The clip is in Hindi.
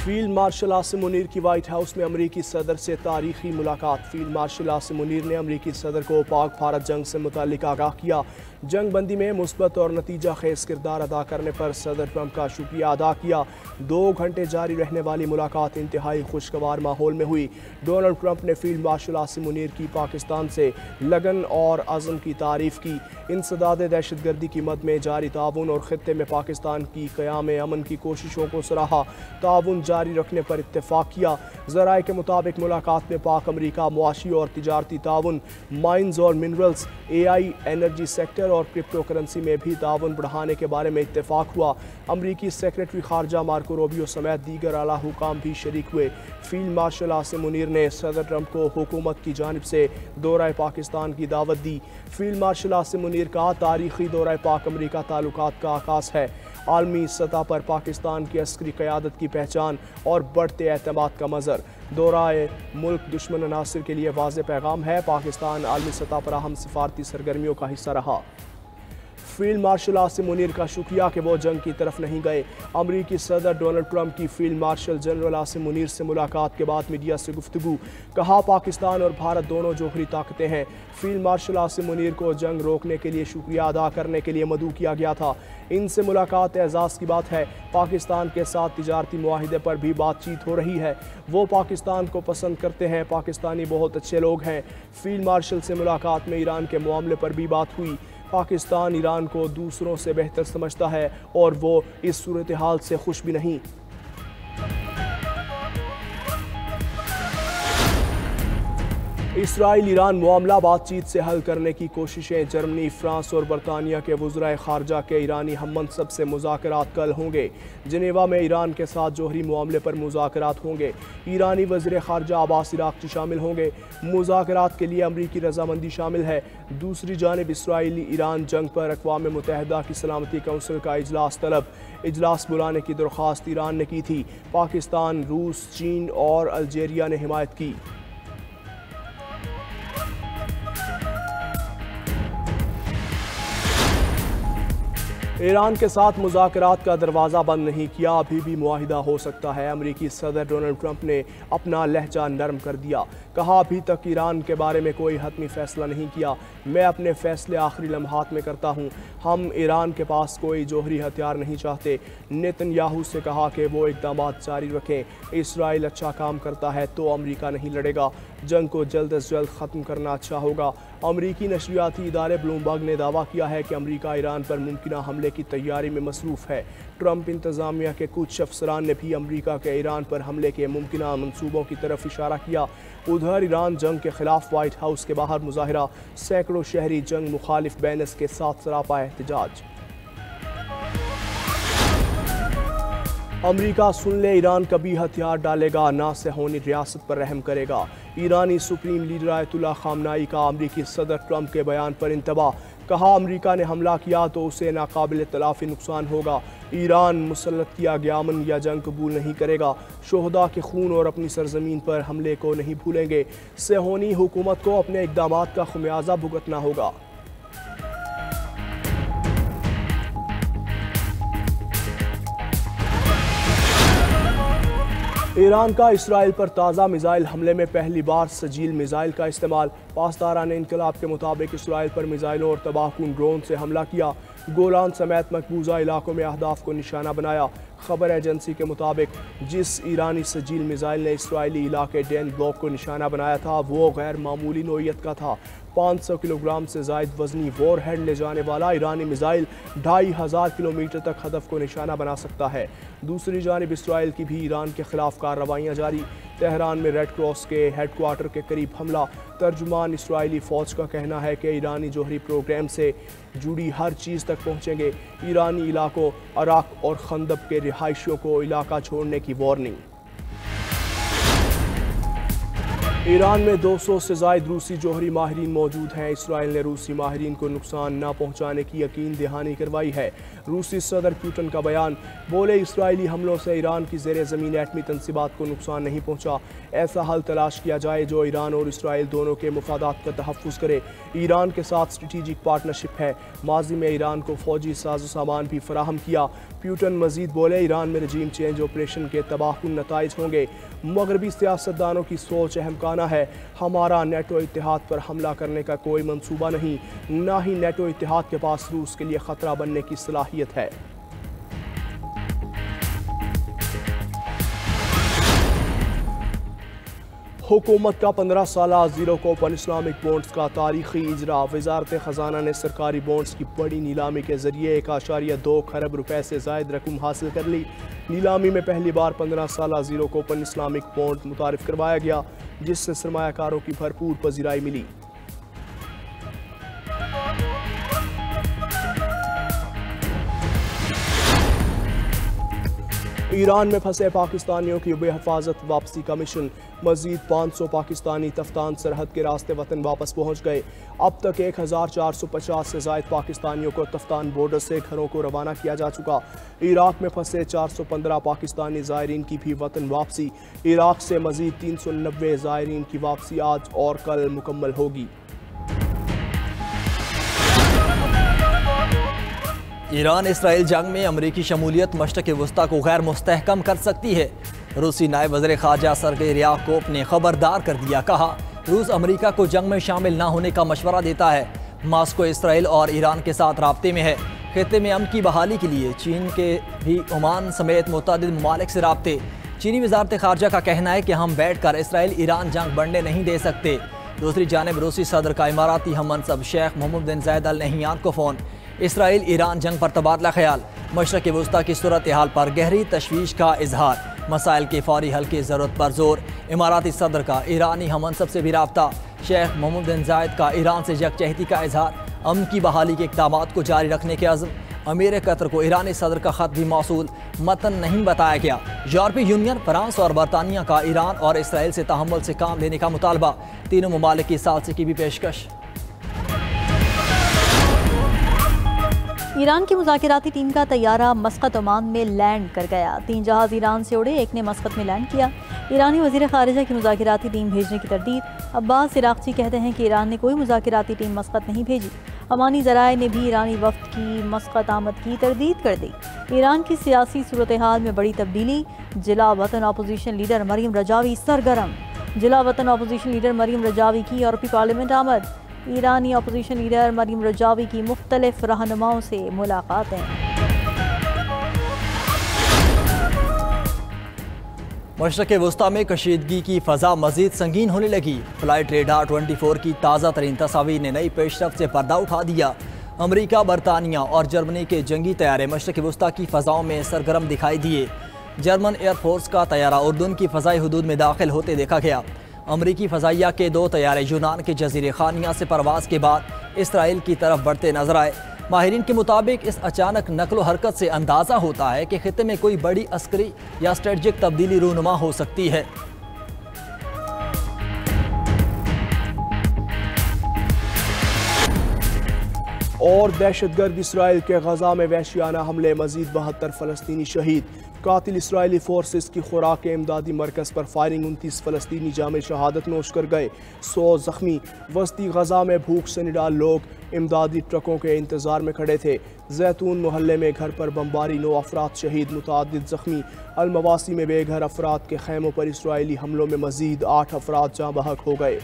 फील्ड मार्शल आसिम मुनीर की व्हाइट हाउस में अमरीकी सदर से तारीखी मुलाकात। फील्ड मार्शल आसिम मुनीर ने अमरीकी सदर को पाक भारत जंग से मुतालिक आगाह किया। जंग बंदी में मुस्बत और नतीजा खेज किरदार अदा करने पर सदर ट्रंप का शुक्रिया अदा किया। 2 घंटे जारी रहने वाली मुलाकात इंतहाई खुशगवार माहौल में हुई। डोनाल्ड ट्रंप ने फील्ड मार्शल आसिम मुनीर की पाकिस्तान से लगन और अज़म की तारीफ की। इंसदाद दहशतगर्दी की मद में जारी ताउन और खित्ते में पाकिस्तान की क़याम अमन की कोशिशों को सराहा। ताउन जारी रखने पर इत्तेफाक किया। ज़राए के मुताबिक मुलाकात में पाक अमरीका मुआशी और तिजारती ताउन, माइंस और मिनरल्स, AI, एनर्जी सेक्टर और क्रिप्टो करेंसी में भी ताउन बढ़ाने के बारे में इत्तेफाक हुआ। अमरीकी सेक्रेटरी खारजा मार्को रूबियो समेत दीगर आला हुकाम भी शरीक हुए। फील्ड मार्शल आसिम मुनीर ने सदर ट्रंप को हुकूमत की जानिब से दौरा पाकिस्तान की दावत दी। फील्ड मार्शल आसिम मुनीर का तारीखी दौरा पाक अमरीका ताल्लुकात का आगाज़ है। आलमी सतह पर पाकिस्तान की अस्करी क़यादत की पहचान और बढ़ते एतमाद का मज़र। दौराए मुल्क दुश्मन अनासिर के लिए वाज़ेह पैगाम है। पाकिस्तान आलमी सतह पर अहम सिफारती सरगर्मियों का हिस्सा रहा। फील्ड मार्शल आसिम मुनीर का शुक्रिया कि वो जंग की तरफ नहीं गए। अमरीकी सदर डोनाल्ड ट्रंप की field marshal general Asim Munir से मुलाकात के बाद मीडिया से गुफ्तगू। कहा, पाकिस्तान और भारत दोनों जोहरी ताकतें हैं। फील्ड मार्शल आसिम मुनीर को जंग रोकने के लिए शुक्रिया अदा करने के लिए मदऊ किया गया था। इनसे मुलाकात एजाज़ की बात है। पाकिस्तान के साथ तिजारती मुआहिदे पर भी बातचीत हो रही है। वो पाकिस्तान को पसंद करते हैं। पाकिस्तानी बहुत अच्छे लोग हैं। फील्ड मार्शल से मुलाकात में ईरान के मामले पर भी बात हुई। पाकिस्तान ईरान को दूसरों से बेहतर समझता है और वो इस सूरत हाल से खुश भी नहीं। इसराइल ईरान मामला बातचीत से हल करने की कोशिशें। जर्मनी, फ्रांस और बरतानिया के वज़राए खारजा के ईरानी हममनसब से मुज़ाकरात कल होंगे। जिनेवा में ईरान के साथ जोहरी मामले पर मुज़ाकरात होंगे। ईरानी वज़ीर खारजा अब्बास इराक़ची शामिल होंगे। मुज़ाकरात के लिए अमरीकी रजामंदी शामिल है। दूसरी जानिब इसराइली ईरान जंग पर अक़वाम मुत्तहिदा की सलामती कौंसिल का इजलास तलब। इजलास बुलाने की दरख्वास्त ईरान ने की थी। पाकिस्तान, रूस, चीन और अल्जीरिया ने हिमायत की। ईरान के साथ मुज़ाकरात का दरवाज़ा बंद नहीं किया। अभी भी मुआहिदा हो सकता है। अमरीकी सदर डोनाल्ड ट्रंप ने अपना लहजा नरम कर दिया। कहा, अभी तक ईरान के बारे में कोई हतमी फ़ैसला नहीं किया। मैं अपने फ़ैसले आखिरी लम्हात में करता हूँ। हम ईरान के पास कोई जोहरी हथियार नहीं चाहते। नेतन्याहू से कहा कि वो इक़दामात जारी रखें। इसराइल अच्छा काम करता है तो अमरीका नहीं लड़ेगा। जंग को जल्द अज जल्द ख़त्म करना अच्छा होगा। अमरीकी नशरियाती इदारे ब्लूमबर्ग ने दावा किया है कि अमरीका ईरान पर मुमकिन हमले की तैयारी में मसरूफ़ है। ट्रंप इंतज़ामिया के कुछ अफसरान ने भी अमरीका के ईरान पर हमले के मुमकिन मंसूबों की तरफ इशारा किया। उधर ईरान जंग के खिलाफ व्हाइट हाउस के बाहर मुजाहिरा। सैकड़ों शहरी जंग मुखालिफ बैनर्स के साथ सरापा एहतजाज। अमरीका सुन ले, ईरान कभी हथियार डालेगा ना सेहोनी रियासत पर रहम करेगा। ईरानी सुप्रीम लीडर आयतुल्लाह खामनाई का अमरीकी सदर ट्रंप के बयान पर इंतबा। कहा, अमरीका ने हमला किया तो उसे नाकाबिल तलाफी नुकसान होगा। ईरान मुसल्लत किया गया अमन या जंग कबूल नहीं करेगा। शोहदा के खून और अपनी सरजमीन पर हमले को नहीं भूलेंगे। सेहोनी हुकूमत को अपने इक़दामात का खुमियाजा भुगतना होगा। ईरान का इसराइल पर ताज़ा मिसाइल हमले में पहली बार सजील मिसाइल का इस्तेमाल। पासदारान इनकलाब के मुताबिक इसराइल पर मिसाइलों और तबाहकुन ड्रोन से हमला किया। गोलान समेत मकबूजा इलाकों में अहदाफ को निशाना बनाया। खबर एजेंसी के मुताबिक जिस ईरानी सजील मिसाइल ने इसराइली इलाके डेन ब्लॉक को निशाना बनाया था वो गैर मामूली नोयत का था। 500 किलोग्राम से ज़ायद वजनी वॉर हेड ले जाने वाला ईरानी मिसाइल 2500 किलोमीटर तक हदफ को निशाना बना सकता है। दूसरी जानिब इसराइल की भी ईरान के खिलाफ कार्रवाइयाँ जारी। तेहरान में रेड क्रॉस के हेडक्वार्टर के करीब हमला। तर्जुमान इसराइली फ़ौज का कहना है कि ईरानी जोहरी प्रोग्राम से जुड़ी हर चीज़ तक पहुँचेंगे। ईरानी इलाकों अराक और खंदब के रिहायशियों को इलाका छोड़ने की वार्निंग। ईरान में 200 से ज़ायद रूसी जौहरी माहिरीन मौजूद हैं। इसराइल ने रूसी माहिरीन को नुकसान न पहुँचाने की यकीन दहानी करवाई है। रूसी सदर पुतिन का बयान, बोले इसराइली हमलों से ईरान की ज़ेर ज़मीन एटमी तंसीबात को नुकसान नहीं पहुँचा। ऐसा हल तलाश किया जाए जो ईरान और इसराइल दोनों के मफादात का तहफ़्फ़ुज़ करे। ईरान के साथ स्ट्रेटेजिक पार्टनरशिप है। माजी में ईरान को फ़ौजी साजो सामान भी फराहम किया। पुतिन मज़ीद बोले, ईरान में रजीम चेंज ऑपरेशन के तबाहकुन नताइज होंगे। मगरबी सियासतदानों की सोच अहमकाना है। हमारा नेटो इत्तेहाद पर हमला करने का कोई मंसूबा नहीं, ना ही नेटो इत्तेहाद के पास रूस के लिए ख़तरा बनने की सलाहियत है। हुकूमत का 15 साला ज़ीरो कूपन इस्लामिक बॉन्ड्स का तारीखी इजरा। वजारत ख़जाना ने सरकारी बॉन्ड्स की बड़ी नीलामी के जरिए 1.2 खरब रुपए से ज़ायद रकम हासिल कर ली। नीलामी में पहली बार 15 साला ज़ीरो कूपन इस्लामिक बॉन्ड मुतारिफ करवाया गया, जिससे सरमायाकारों की भरपूर पजीराई मिली। ईरान में फंसे पाकिस्तानियों की बेहिफाजत वापसी का मिशन। मजीद 500 पाकिस्तानी तफ्तान सरहद के रास्ते वतन वापस पहुँच गए। अब तक 1450 से ज़ायद पाकिस्तानियों को तफ्तान बॉर्डर से घरों को रवाना किया जा चुका। इराक में फंसे 415 पाकिस्तानी ज़ायरीन की भी वतन वापसी। इराक से मजीद 390 ज़ायरीन की वापसी आज और कल मुकम्मल होगी। ईरान इसराइल जंग में अमरीकी शमूलियत मशरक़ वस्ता को गैर मुस्तहकम कर सकती है। रूसी नायब वज़ीर ख़ारजा सर्गेई रियाकोव ने खबरदार कर दिया। कहा, रूस अमरीका को जंग में शामिल न होने का मशवरा देता है। मास्को इसराइल और ईरान के साथ राब्ते में है। खित्ते में अमन की बहाली के लिए चीन के भी ओमान समेत मुतअद्दिद ममालिक से राब्ते। चीनी वज़ारत ख़ारजा का कहना है कि हम बैठ कर इसराइल ईरान जंग बढ़ने नहीं दे सकते। दूसरी जानब रूसी सदर का इमाराती हम मनसब शेख मोहम्मद बिन ज़ायद अल नहियान को फ़ोन। इसराइल ईरान जंग पर तबादला ख्याल। मशरक़ वस्ता की सूरत हाल पर गहरी तशवीश का इजहार। मसाइल के फौरी हल की ज़रूरत पर जोर। इमाराती सदर का ईरानी हम मनसब से भी राब्ता। शेख मोहम्मद बिन ज़ायद का ईरान से यकजहती का इजहार। अमन की बहाली के इक़दामात को जारी रखने के अज़्म। अमीर कतर को ईरानी सदर का ख़त भी मौसूल, मतन नहीं बताया गया। यूरोपीय यूनियन, फ्रांस और बरतानिया का ईरान और इसराइल से तहम्मुल से काम लेने का मुतालबा। तीनों ममालिक की सालसी की भी पेशकश। ईरान की मुज़ाकिराती टीम का तैयारा मस्कत ओमान में लैंड कर गया। 3 जहाज़ ईरान से उड़े, एक ने मस्कत में लैंड किया। ईरानी वज़ीर ख़ारिजा की मुज़ाकिराती टीम भेजने की तरदीद। अब्बास इराक़ची कहते हैं कि ईरान ने कोई मुज़ाकिराती टीम मस्कत नहीं भेजी। अमानी ज़राए ने भी ईरानी वफ़द की मस्कत आमद की तरदीद कर दी। ईरान की सियासी सूरत हाल में बड़ी तब्दीली। जिला वतन अपोजिशन लीडर मरीम रजावी सरगर्म। जिला वतन अपोजिशन लीडर मरीम रजावी की यूरोपीय पार्लियामेंट आमद। ईरानी अपोजिशन लीडर मरीम रजावी की मुख्तलिफ रहनुमाओं से मुलाकातें। मशरक़ वस्ता में कशीदगी की फ़ज़ा मज़ीद संगीन होने लगी। फ़्लाइट रेडार 24 की ताज़ा तरीन तस्वीर ने नई पेशरफ से पर्दा उठा दिया। अमरीका, बरतानिया और जर्मनी के जंगी तैयारे मशरक़ वस्ता की फ़ज़ाओं में सरगर्म दिखाई दिए। जर्मन एयरफोर्स का तैयारा उर्दून की फ़ज़ाई हदूद में दाखिल होते देखा गया। अमरीकी फ़ज़ाइया के 2 तैयारे यूनान के जज़ीरे खानिया से परवाज़ के बाद इसराइल की तरफ बढ़ते नजर आए। माहिरीन के मुताबिक इस अचानक नकलो हरकत से अंदाज़ा होता है कि खित्ते में कोई बड़ी अस्करी या स्ट्रेटजिक तब्दीली रूनुमा हो सकती है। और दहशतगर्द इसराइल के गजा में वहशियाना हमले, मजीद 72 फ़लस्तीनी शहीद। कातिल इसराइली फोर्सेस की खुराक के इमदादी मरकज़ पर फायरिंग, 29 फ़लस्तीनी जामे शहादत नोश कर गए, 100 ज़ख्मी। वस्ती गजा में भूख से निडाल लोग इमदादी ट्रकों के इंतज़ार में खड़े थे। जैतून मोहल्ले में घर पर बमबारी, 9 अफराद शहीद, मुतअद्दिद ज़ख्मी। अलमवासी में बेघर अफराद के खैमों पर इसराइली हमलों में मजीद 8 अफराद जाँ बहक हो गए।